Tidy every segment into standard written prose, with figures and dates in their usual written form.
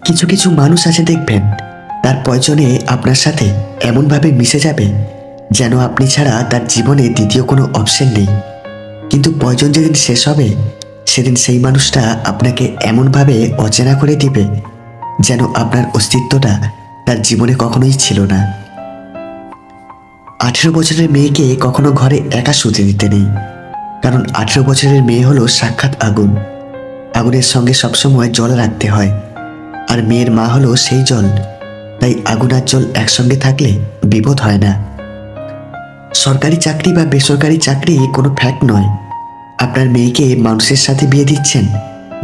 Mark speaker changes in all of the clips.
Speaker 1: কিছু কিছু মানুষ আছে দেখবেন, তার প্রয়োজনে আপনার সাথে এমনভাবে মিশে যাবে যেন আপনি ছাড়া তার জীবনে দ্বিতীয় কোনো অপশন নেই। কিন্তু প্রয়োজন যেদিন শেষ হবে সেদিন সেই মানুষটা আপনাকে এমনভাবে অচেনা করে দিবে যেন আপনার অস্তিত্বটা তার জীবনে কখনোই ছিল না। 18 বছরের মেয়েকে কখনো ঘরে একা শুতে দিতে নেই, কারণ 18 বছরের মেয়ে হলো সাক্ষাৎ আগুন। আগুনের সঙ্গে সবসময় জল রাখতে হয়, আর মেয়ের মা হলো সেই জল। তাই আগুন আর জল একসঙ্গে থাকলে বিপদ হয় না। সরকারি চাকরি বা বেসরকারি চাকরি কোনো ফ্যাক্ট নয়। আপনার মেয়েকে মানুষের সাথে বিয়ে দিচ্ছেন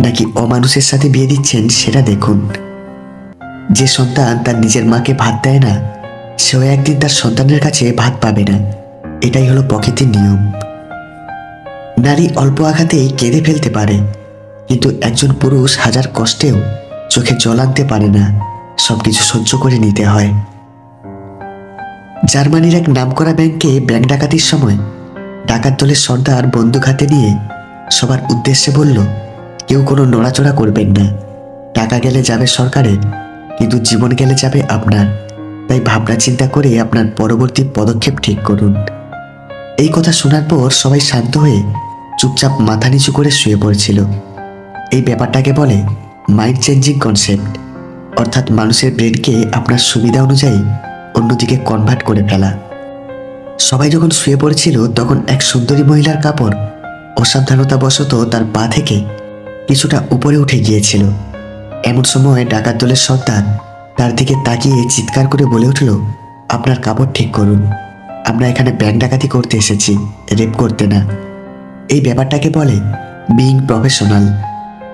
Speaker 1: নাকি অমানুষের সাথে বিয়ে দিচ্ছেন সেটা দেখুন। যে সন্তান তার নিজের মাকে ভাত দেয় না, সেও একদিন তার সন্তানের কাছে ভাত পাবে না। এটাই হলো প্রকৃতির নিয়ম। নারী অল্প আঘাতেই কেঁদে ফেলতে পারে, কিন্তু একজন পুরুষ হাজার কষ্টেও চোখে জল আনতে পারে না। সবকিছু সহ্য করে নিতে হয়। জার্মানির এক নামকরা ব্যাংকে ব্যাংক ডাকাতির সময় ডাকাত দলের সর্দার বন্দুক হাতে নিয়ে সবার উদ্দেশ্যে বলল, কেউ কোনো নড়াচড়া করবেন না। টাকা গেলে যাবে সরকারের, কিন্তু জীবন গেলে যাবে আপনার। তাই ভাবনা চিন্তা করে আপনার পরবর্তী পদক্ষেপ ঠিক করুন। এই কথা শোনার পর সবাই শান্ত হয়ে চুপচাপ মাথা নিচু করে শুয়ে পড়েছিল। এই ব্যাপারটাকে বলে মাইন্ড চেঞ্জিং কনসেপ্ট, অর্থাৎ মানুষের ব্রেনকে আপনার সুবিধা অনুযায়ী অন্যদিকে কনভার্ট করে ফেলা। সবাই যখন শুয়ে পড়েছিল তখন এক সুন্দরী মহিলার কাপড় অসাবধানতাবশত তার পা থেকে কিছুটা উপরে উঠে গিয়েছিল। এমন সময় ডাকাত দলের সর্দার তার দিকে তাকিয়ে চিৎকার করে বলে উঠল, আপনার কাপড় ঠিক করুন। আমরা এখানে ব্যাংক ডাকাতি করতে এসেছি, রেপ করতে না। এই ব্যাপারটাকে বলে বিইং প্রফেশনাল,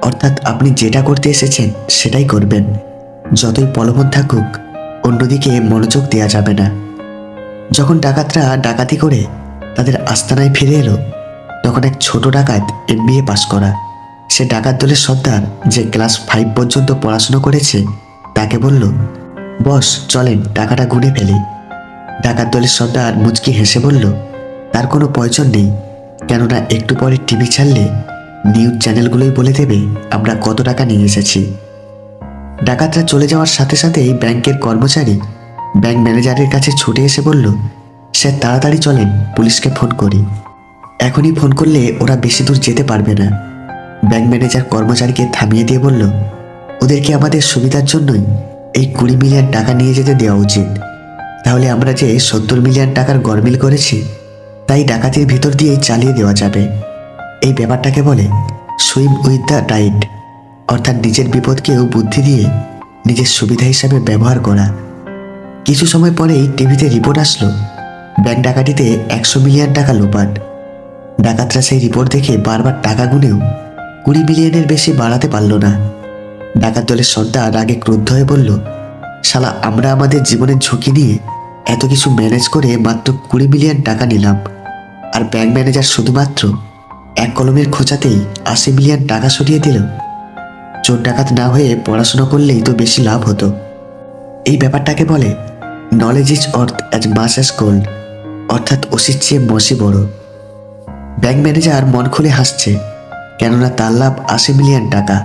Speaker 1: অর্থাৎ আপনি যেটা করতে এসেছেন সেটাই করবেন। যতই প্রলোভন থাকুক অন্যদিকে মনোযোগ দেওয়া যাবে না। যখন ডাকাতরা ডাকাতি করে তাদের আস্তানায় ফিরে এলো, তখন এক ছোট ডাকাত MBA পাস করা সে ডাকাত দলের সর্দার, যে ক্লাস 5 পর্যন্ত পড়াশুনো করেছে, তাকে বলল, বস চলেন টাকাটা গুনে ফেলি। ডাকাত দলের সর্দার মুচকি হেসে বলল, তার কোনো প্রয়োজন নেই, কেননা একটু পরে টিভি ছাড়লে নিউজ চ্যানেলগুলোই বলে দেবে আমরা কত টাকা নিয়ে এসেছি। ডাকাতরা চলে যাওয়ার সাথে সাথেই ব্যাংকের কর্মচারী ব্যাংক ম্যানেজারের কাছে ছুটে এসে বলল, স্যার তাড়াতাড়ি চলেন, পুলিশকে ফোন করি। এখনই ফোন করলে ওরা বেশি দূর যেতে পারবে না। ব্যাংক ম্যানেজার কর্মচারীকে থামিয়ে দিয়ে বলল, ওদেরকে আমাদের সুবিধার জন্যই এই 20 মিলিয়ন টাকা নিয়ে যেতে দেওয়া উচিত। তাহলে আমরা যে 70 মিলিয়ন টাকার গরমিল করেছি তাই ডাকাতির ভিতর দিয়েই চালিয়ে দেওয়া যাবে। এই ব্যাপারটাকে বলে সুইম উইথ দ্য টাইড, অর্থাৎ নিজের বিপদকেও বুদ্ধি দিয়ে নিজের সুবিধা হিসাবে ব্যবহার করা। কিছু সময় পরেই টিভিতে রিপোর্ট আসলো, ব্যাংক ডাকাতিতে 100 মিলিয়ন টাকা লোপাট। ডাকাতরা সেই রিপোর্ট দেখে বারবার টাকা গুনেও 20 মিলিয়নের বেশি বাড়াতে পারল না। ডাকাত দলের সর্দার আগে ক্রুদ্ধ হয়ে বলল, শালা আমরা আমাদের জীবনের ঝুঁকি নিয়ে এত কিছু ম্যানেজ করে মাত্র 20 মিলিয়ন টাকা নিলাম, আর ব্যাংক ম্যানেজার শুধুমাত্র এক কলমের খোঁচাতেই 80 মিলিয়ন টাকা সরিয়ে দিল। চোর ডাকাত না হয়ে পড়াশোনা করলেই তো বেশি লাভ হতো। এই ব্যাপারটাকে বলে নলেজ ইজ অর্থ অ্যাজ মাস অ্যাজ গোল্ড, অর্থাৎ ওসির চেয়ে মসি বড়। ব্যাংক ম্যানেজার মন খুলে হাসছে, কেননা তার লাভ 80 মিলিয়ন টাকা।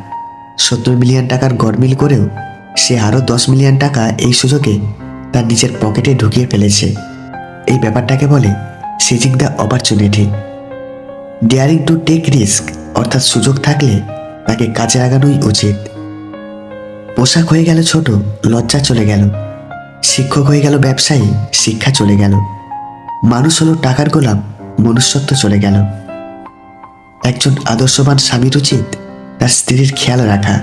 Speaker 1: 70 মিলিয়ন টাকার গরমিল করেও সে আরও 10 মিলিয়ন টাকা এই সুযোগে তার নিজের পকেটে ঢুকিয়ে ফেলেছে। এই ব্যাপারটাকে বলে seizing the opportunity. Daring to take risk, অর্থাৎ সুযোগ থাকলে তাকে কাজে লাগানোই উচিত। পোশাক হয়ে গেল ছোট, লজ্জা চলে গেল। শিক্ষক হয়ে গেল ব্যবসায়ী, শিক্ষা চলে গেল। মানুষ হলো টাকার গোলাম, মনুষ্যত্ব চলে গেল। একজন আদর্শবান স্বামীর উচিত তার স্ত্রীর খেয়াল রাখা।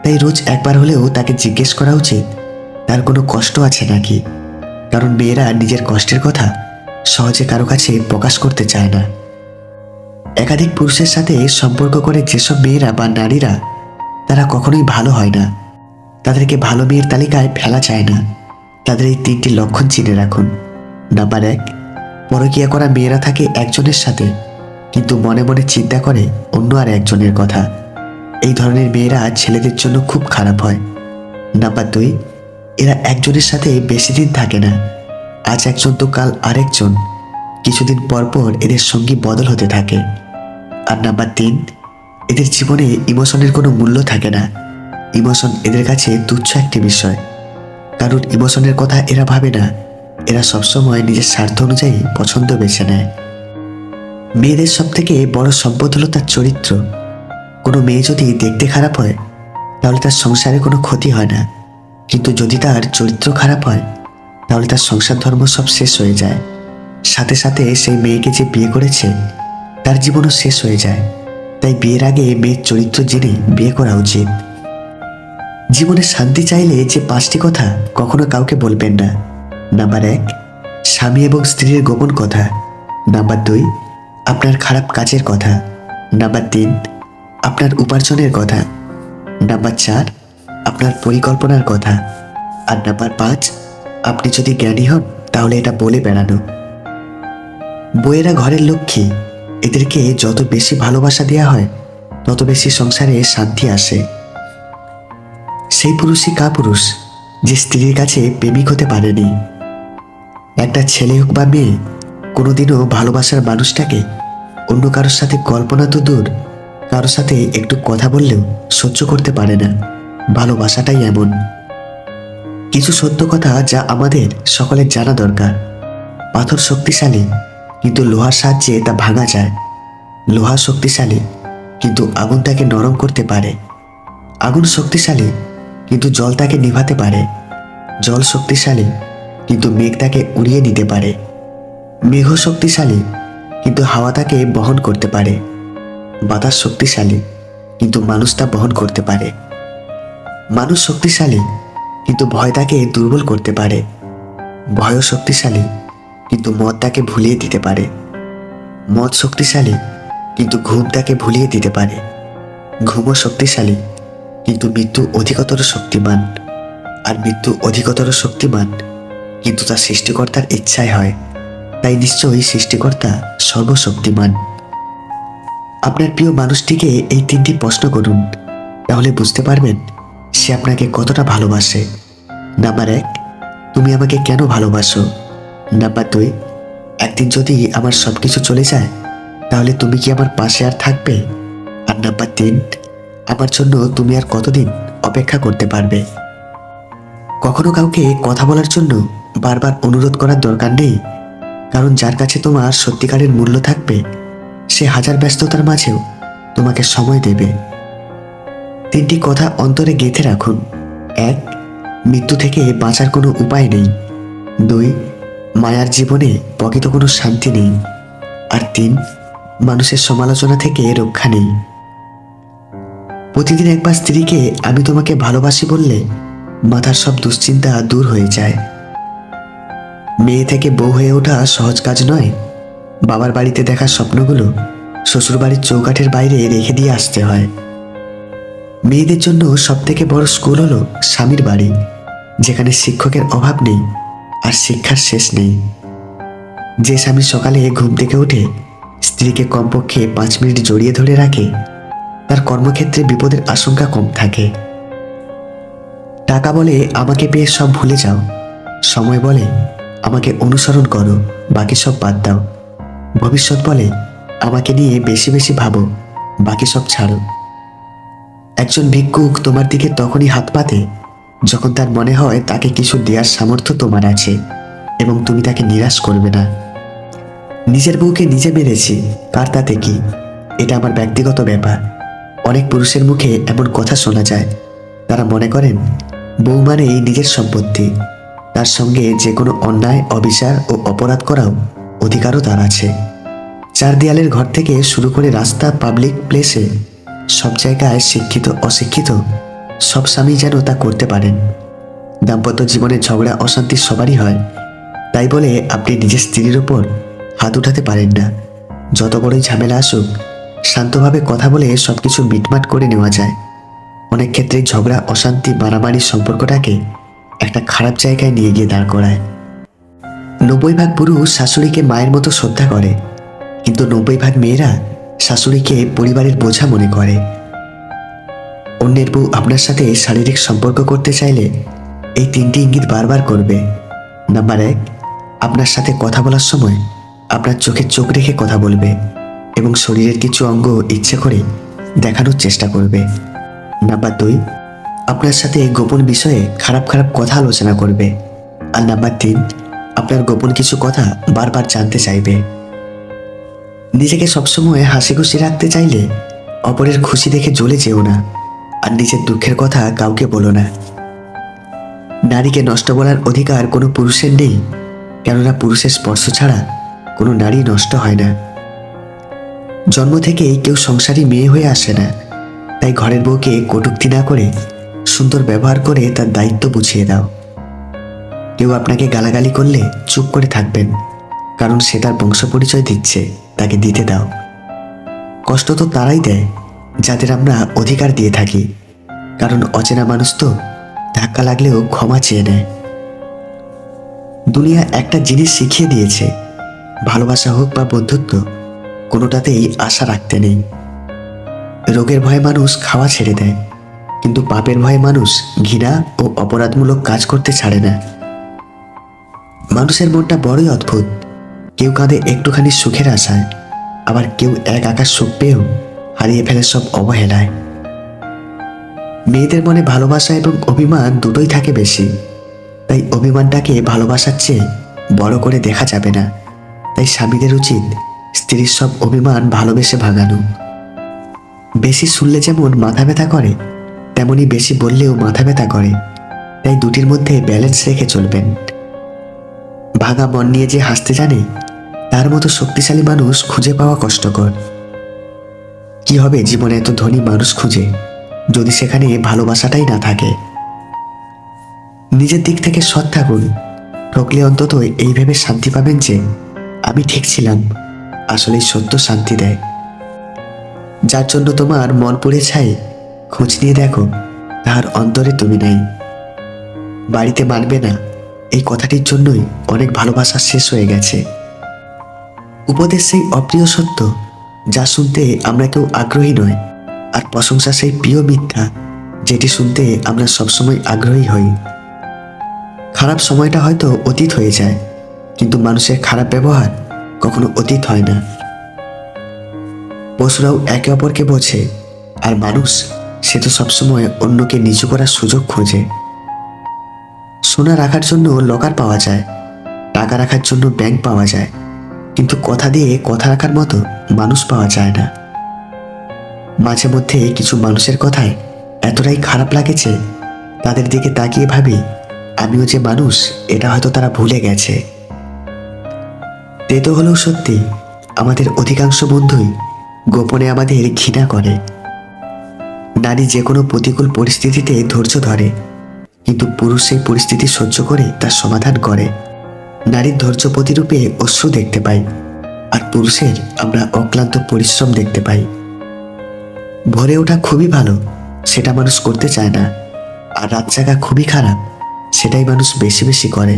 Speaker 1: তাই রোজ একবার হলেও তাকে জিজ্ঞেস করা উচিত তার কোনো কষ্ট আছে নাকি, কারণ মেয়েরা নিজের কষ্টের কথা সহজে কারো কাছে প্রকাশ করতে চায় না। একাধিক পুরুষের সাথে সম্পর্ক করে যেসব মেয়েরা বা নারীরা তারা কখনোই ভালো হয় না, তাদেরকে ভালো মেয়ের তালিকায় ফেলা যায় না। তাদের এই 3টি লক্ষণ চিনে রাখুন। নাম্বার 1, পরকীয়া করা মেয়েরা থাকে একজনের সাথে কিন্তু মনে মনে চিন্তা করে অন্য আর একজনের কথা। এই ধরনের মেয়েরা ছেলেদের জন্য খুব খারাপ হয়। নাম্বার 2, এরা একজনের সাথে বেশি দিন থাকে না। আজ একজন তো কাল আরেকজন, কিছুদিন পর পর এদের সঙ্গী বদল হতে থাকে। আর নাম্বার 3, এদের জীবনে ইমোশনের কোনো মূল্য থাকে না। ইমোশন এদের কাছে তুচ্ছ একটি বিষয়। কারণ ইমোশনের কথা এরা ভাবে না, এরা সবসময় নিজের স্বার্থ অনুযায়ী পছন্দ বেছে নেয়। মেয়েদের সব থেকে বড় সম্পদ হলো তার চরিত্র। কোনো মেয়ে যদি দেখতে খারাপ হয় তাহলে তার সংসারে কোনো ক্ষতি হয় না, কিন্তু যদি তার চরিত্র খারাপ হয় তাহলে তার সংসার ধর্ম সব শেষ হয়ে যায়। সাথে সাথে সেই মেয়েকে যে বিয়ে করেছে তার জীবনও শেষ হয়ে যায়। তাই বিয়ের আগে মেয়ের চরিত্র জেনে বিয়ে করা উচিত। জীবনে শান্তি চাইলে যে 5টি কথা কখনো কাউকে বলবেন না। নাম্বার 1, স্বামী এবং স্ত্রীর গোপন কথা। নাম্বার 2, আপনার খারাপ কাজের কথা। নাম্বার 3, আপনার উপার্জনের কথা। নাম্বার 4, আপনার পরিকল্পনার কথা। আর নাম্বার 5, আপনি যদি জ্ঞানী হন তাহলে এটা বলে বেড়ানো। বউয়েরা ঘরের লক্ষ্মী, এদেরকে যত বেশি ভালোবাসা দেওয়া হয় তত বেশি সংসারে শান্তি আসে। সেই পুরুষই কাপুরুষ যে স্ত্রীর কাছে প্রেমিক হতে পারেনি। একটা ছেলে হোক বা মেয়ে কোনোদিনও ভালোবাসার মানুষটাকে অন্য কারোর সাথে কল্পনা তো দূর, কারোর সাথে একটু কথা বললেও সহ্য করতে পারে না। ভালোবাসাটাই এমন। কিছু সত্য কথা যা আমাদের সকলের জানা দরকার। পাথর শক্তিশালী, কিন্তু লোহার সাহায্যে তা ভাঙা যায়। লোহা শক্তিশালী, কিন্তু আগুন তাকে নরম করতে পারে। আগুন শক্তিশালী, কিন্তু জল তাকে নিভাতে পারে। জল শক্তিশালী, কিন্তু মেঘ তাকে উড়িয়ে নিতে পারে। মেঘ শক্তিশালী, কিন্তু হাওয়া তাকে বহন করতে পারে। বাতাস শক্তিশালী, কিন্তু মানুষ তা বহন করতে পারে। মানুষ শক্তিশালী, কিন্তু ভয় তাকে দুর্বল করতে পারে। ভয়ও শক্তিশালী, কিন্তু মদ তাকে ভুলিয়ে দিতে পারে। মদ শক্তিশালী, কিন্তু ঘুম তাকে ভুলিয়ে দিতে পারে। ঘুমও শক্তিশালী, কিন্তু মৃত্যু অধিকতর শক্তিমান। আর মৃত্যু অধিকতর শক্তিমান, কিন্তু তা সৃষ্টিকর্তার ইচ্ছায় হয়। তাই নিশ্চয়ই সৃষ্টিকর্তা সর্বশক্তিমান। আপনার প্রিয় মানুষটিকে এই 3টি প্রশ্ন করুন, তাহলে বুঝতে পারবেন সে আপনাকে কতটা ভালোবাসে। নাম্বার 1, তুমি আমাকে কেন ভালোবাসো? নাম্বার 2, একদিন যদি আমার সব কিছু চলে যায় তাহলে তুমি কি আমার পাশে আর থাকবে? আর নাম্বার 3, আমার জন্য তুমি আর কতদিন অপেক্ষা করতে পারবে? কখনো কাউকে কথা বলার জন্য বারবার অনুরোধ করার দরকার নেই, কারণ যার কাছে তোমার সত্যিকারের মূল্য থাকবে সে হাজার ব্যস্ততার মাঝেও তোমাকে সময় দেবে। 3টি কথা অন্তরে গেঁথে রাখুন। 1, মৃত্যু থেকে বাঁচার কোনো উপায় নেই। 2, মায়ার জীবনে প্রকৃত কোনো শান্তি নেই। আর 3, মানুষের সমালোচনা থেকে রক্ষা নেই। প্রতিদিন একবার স্ত্রীকে আমি তোমাকে ভালোবাসি বললে মাথার সব দুশ্চিন্তা দূর হয়ে যায়। মেয়ে থেকে বউ হয়ে ওঠা সহজ কাজ নয়। বাবার বাড়িতে দেখা স্বপ্নগুলো শ্বশুরবাড়ির চৌকাঠের বাইরে রেখে দিয়ে আসতে হয়। মেয়েদের জন্য সবথেকে বড় স্কুল হলো স্বামীর বাড়ি, যেখানে শিক্ষকের অভাব নেই আর শিক্ষার শেষ নেই। যে স্বামী সকালে ঘুম থেকে উঠে স্ত্রীকে কমপক্ষে 5 মিনিট জড়িয়ে ধরে রাখে তার কর্মক্ষেত্রে বিপদের আশঙ্কা কম থাকে। টাকা বলে আমাকে পেয়ে সব ভুলে যাও, সময় বলে আমাকে অনুসরণ করো, বাকি সব বাদ দাও। ভবিষ্যৎ বলে আমাকে নিয়ে বেশি বেশি ভাবো, বাকি সব ছাড়ো। একজন ভিক্ষুক তোমার দিকে তখনই হাত পাতে যখন তার মনে হয় তাকে কিছু দেওয়ার সামর্থ্য তোমার আছে এবং তুমি তাকে নিরাশ করবে না। নিজের বউকে নিজে মেরেছি, কার তাতে কি? এটা আমার ব্যক্তিগত ব্যাপার। অনেক পুরুষের মুখে এমন কথা শোনা যায়, তারা মনে করেন বউ মানেই নিজের সম্পত্তি, তার সঙ্গে যে কোনো অন্যায়, অবিচার ও অপরাধ করাও অধিকারও তার আছে। 4 দেয়ালের ঘর থেকে শুরু করে রাস্তা, পাবলিক প্লেসে সব জায়গায় শিক্ষিত অশিক্ষিত সব স্বামী যেন তা করতে পারেন। দাম্পত্য জীবনে ঝগড়া অশান্তি সবারই হয়, তাই বলে আপনি নিজের স্ত্রীর ওপর হাত উঠাতে পারেন না। যত বড়ই ঝামেলা আসুক শান্তভাবে কথা বলে সবকিছু মিটমাট করে নেওয়া যায়। অনেক ক্ষেত্রে ঝগড়া, অশান্তি, মারামারি সম্পর্কটাকে একটা খারাপ জায়গায় নিয়ে গিয়ে দাঁড় করায়। 90% পুরুষ শাশুড়িকে মায়ের মতো শ্রদ্ধা করে, কিন্তু 90% মেয়েরা শাশুড়িকে পরিবারের বোঝা মনে করে। অন্যের বউ আপনার সাথে শারীরিক সম্পর্ক করতে চাইলে এই 3টি ইঙ্গিত বারবার করবে। নাম্বার 1, আপনার সাথে কথা বলার সময় আপনার চোখে চোখ রেখে কথা বলবে এবং শরীরের কিছু অঙ্গ ইচ্ছে করে দেখানোর চেষ্টা করবে। নাম্বার 2, আপনার সাথে গোপন বিষয়ে খারাপ খারাপ কথা আলোচনা করবে। আর নাম্বার 3, আপনার গোপন কিছু কথা বারবার জানতে চাইবে। নিজেকে সবসময় হাসি খুশি রাখতে চাইলে অপরের খুশি দেখে জ্বলে যেও না, আর নিজের দুঃখের কথা কাউকে বলো না। নারীকে নষ্ট বলার অধিকার কোনো পুরুষের নেই, কেননা পুরুষের স্পর্শ ছাড়া কোনো নারী নষ্ট হয় না। জন্ম থেকেই কেউ সংসারী মেয়ে হয়ে আসে না, তাই ঘরের বউকে কটূক্তি না করে সুন্দর ব্যবহার করে তার দায়িত্ব বুঝিয়ে দাও। কেউ আপনাকে গালাগালি করলে চুপ করে থাকবেন, কারণ সে তার বংশ পরিচয় দিচ্ছে, তাকে দিতে দাও। কষ্ট তো তারাই দেয় যাদের আমরা অধিকার দিয়ে থাকি, কারণ অচেনা মানুষ তো ধাক্কা লাগলেও ক্ষমা চেয়ে নেয়। দুনিয়া একটা জিনিস শিখিয়ে দিয়েছে, ভালোবাসা হোক বা বন্ধুত্ব, কোনোটাতেই আশা রাখতে নেই। রোগের ভয়ে মানুষ খাওয়া ছেড়ে দেয়, কিন্তু পাপের ভয়ে মানুষ ঘৃণা ও অপরাধমূলক কাজ করতে ছাড়ে না। মানুষের মনটা বড়ই অদ্ভুত, কেউ কাঁদে একটুখানি সুখের আশায়, আবার কেউ এক আকাশ সুখ পেয়েও হারিয়ে ফেলে সব অবহেলায়। মেয়েদের মনে ভালোবাসা এবং অভিমান দুটোই থাকে বেশি, তাই অভিমানটাকে ভালোবাসার চেয়ে বড় করে দেখা যাবে না। তাই স্বামীদের উচিত স্ত্রীর সব অভিমান ভালোবেসে ভাঙানো। বেশি শুনলে যেমন মাথা ব্যথা করে, তেমনি বেশি বললেও মাথা ব্যথা করে, তাই দুটির মধ্যে ব্যালেন্স রেখে চলবেন। ভাঙা মন নিয়ে যে হাসতে জানে, তার মতো শক্তিশালী মানুষ খুঁজে পাওয়া কষ্টকর। কি হবে জীবনে এত ধনী মানুষ খুঁজে, যদি সেখানে ভালোবাসাটাই না থাকে? নিজের দিক থেকে সৎ থাকুন, ঠকলে অন্তত এই ভেবে শান্তি পাবেন যে আমি ঠিক ছিলাম। আসলেই সত্য শান্তি দেয়। যার জন্য তোমার মন পুড়ে ছাই, খোঁজ নিয়ে দেখো তার অন্তরে তুমি নাই। বাড়িতে মানবে না, এই কথাটির জন্যই অনেক ভালোবাসা শেষ হয়ে গেছে। উপদেশ সেই অপ্রিয় সত্য যা শুনতে আমরা কেউ আগ্রহী নয়, আর প্রশংসা সেই প্রিয় মিথ্যা যেটি শুনতে আমরা সবসময় আগ্রহী হই। খারাপ সময়টা হয়তো অতীত হয়ে যায়, কিন্তু মানুষের খারাপ ব্যবহার কখনো অতীত হয় না। পশুরাও একে অপরকে বোঝে, আর মানুষ সে তো সবসময় অন্যকে নিচু করার সুযোগ খোঁজে। সোনা রাখার জন্য লকার পাওয়া যায়, টাকা রাখার জন্য ব্যাংক পাওয়া যায়, কিন্তু কথা দিয়ে কথা রাখার মতো মানুষ পাওয়া যায় না। মাঝে মধ্যে কিছু মানুষের কথায় এতটাই খারাপ লাগেছে, তাদের দিকে তাকিয়ে ভাবি আমিও যে মানুষ, এটা হয়তো তারা ভুলে গেছে। তেতো হলেও সত্যি, আমাদের অধিকাংশ বন্ধুই গোপনে আমাদের ঘৃণা করে। নারী যে কোনো প্রতিকূল পরিস্থিতিতে ধৈর্য ধরে, কিন্তু পুরুষ সেই পরিস্থিতি সহ্য করে তার সমাধান করে। নারীর ধৈর্য প্রতিরূপে অশ্রু দেখতে পাই, আর পুরুষের আমরা অক্লান্ত পরিশ্রম দেখতে পাই। ভোরে ওঠা খুবই ভালো, সেটা মানুষ করতে চায় না, আর রাত জাগা খুবই খারাপ, সেটাই মানুষ বেশি বেশি করে।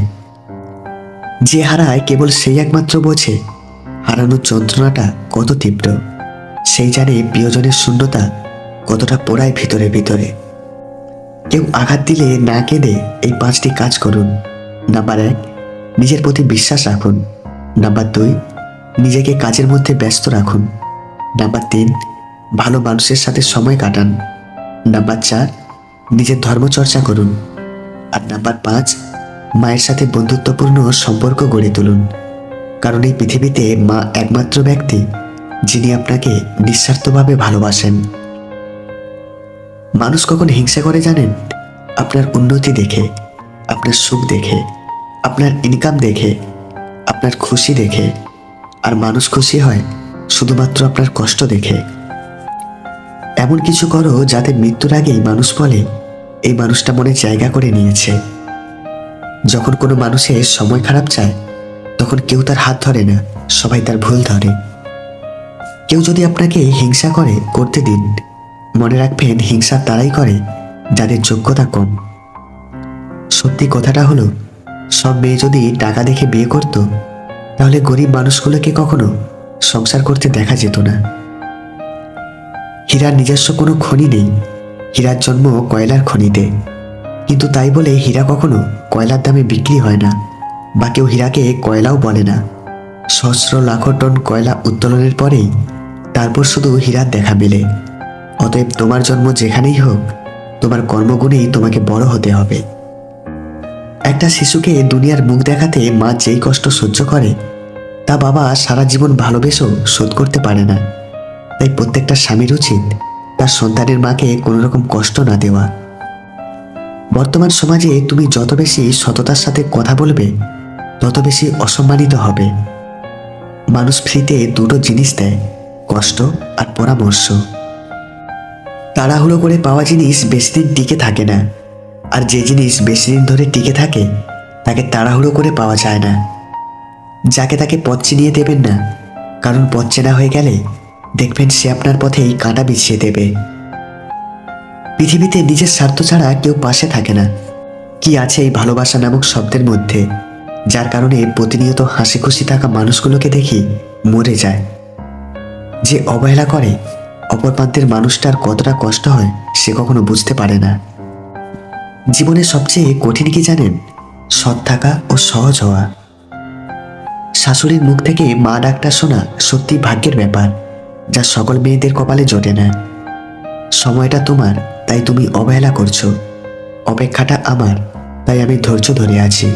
Speaker 1: যে হারায় কেবল সেই একমাত্র বোঝে হারানোর যন্ত্রণাটা কত তীব্র। সেই জানে প্রিয়জনের শূন্যতা কতটা পোড়ায় ভিতরে ভিতরে। কেউ আঘাত দিলে না কেঁদে এই 5টি কাজ করুন। নাম্বার 1, নিজের প্রতি বিশ্বাস রাখুন। নাম্বার 2, নিজেকে কাজের মধ্যে ব্যস্ত রাখুন। নাম্বার 3, ভালো মানুষের সাথে সময় কাটান। নাম্বার 4, নিজের ধর্মচর্চা করুন। আর নাম্বার 5, মায়ের সাথে বন্ধুত্বপূর্ণ সম্পর্ক গড়ে তুলুন, কারণ এই পৃথিবীতে মা একমাত্র ব্যক্তি যিনি আপনাকে নিঃস্বার্থভাবে ভালোবাসেন। মানুষ কখন হিংসা করে জানেন? আপনার উন্নতি দেখে, আপনার সুখ দেখে, আপনার ইনকাম দেখে, আপনার খুশি দেখে। আর মানুষ খুশি হয় শুধুমাত্র আপনার কষ্ট দেখে। এমন কিছু করো যাতে মৃত্যুর আগেই মানুষ বলে এই মানুষটা মনে জায়গা করে নিয়েছে। যখন কোনো মানুষের সময় খারাপ যায়, তখন কেউ তার হাত ধরে না, সবাই তার ভুল ধরে। কেউ যদি আপনাকে হিংসা করে, করতে দিন। মনে রাখবেন, হিংসা তারাই করে যাদের যোগ্যতা কম। সত্যি কথাটা হলো, সব মেয়ে যদি টাকা দেখে বিয়ে করত, তাহলে গরিব মানুষগুলোকে কখনো সংসার করতে দেখা যেত না। হীরার নিজস্ব কোনো খনি নেই, হীরার জন্ম কয়লার খনিতে, কিন্তু তাই বলে হীরা কখনো কয়লার দামে বিক্রি হয় না, বা কেউ হীরাকে কয়লাও বলে না। সহস্র লাখো টন কয়লা উত্তোলনের পরেই তারপর শুধু হীরার দেখা মেলে। অতএব তোমার জন্ম যেখানেই হোক, তোমার কর্মগুণেই তোমাকে বড় হতে হবে। একটা শিশুকে দুনিয়ার মুখ দেখাতে মা যেই কষ্ট সহ্য করে, তা বাবা সারা জীবন ভালোবেসেও শোধ করতে পারে না। তাই প্রত্যেকটা স্বামীর উচিত তার সন্তানের মাকে কোনো রকম কষ্ট না দেওয়া। বর্তমান সমাজে তুমি যত বেশি সততার সাথে কথা বলবে, তত বেশি অসম্মানিত হবে। মানুষ ফ্রিতে দুটো জিনিস দেয়, কষ্ট আর পরামর্শ। তাড়াহুড়ো করে পাওয়া জিনিস বেশি দিন টিকে থাকে না, আর যে জিনিস বেশি দিন ধরে টিকে থাকে তাকে তাড়াহুড়ো করে পাওয়া যায় না। যাকে তাকে পথ চিনিয়ে দেবেন না, কারণ পথ চেনা হয়ে গেলে দেখবেন সে আপনার পথেই কাঁটা বিছিয়ে দেবে। পৃথিবীতে নিজের স্বার্থ ছাড়া কেউ পাশে থাকে না। কি আছে এই ভালোবাসা নামক শব্দের মধ্যে, যার কারণে প্রতিনিয়ত হাসি খুশি থাকা মানুষগুলোকে দেখি মরে যায়। যে অবহেলা করে, অপর প্রান্তের মানুষটার কতটা কষ্ট হয় সে কখনো বুঝতে পারে না। জীবনের সবচেয়ে কঠিন কি জানেন? সৎ থাকা ও সহজ হওয়া। শাশুড়ির মুখ থেকে মা ডাকটা শোনা সত্যি ভাগ্যের ব্যাপার, যা সকল মেয়েদের কপালে জোটে না। সময়টা তোমার, তাই তুমি অবহেলা করছো। অপেক্ষাটা আমার, তাই আমি ধৈর্য ধরে আছি।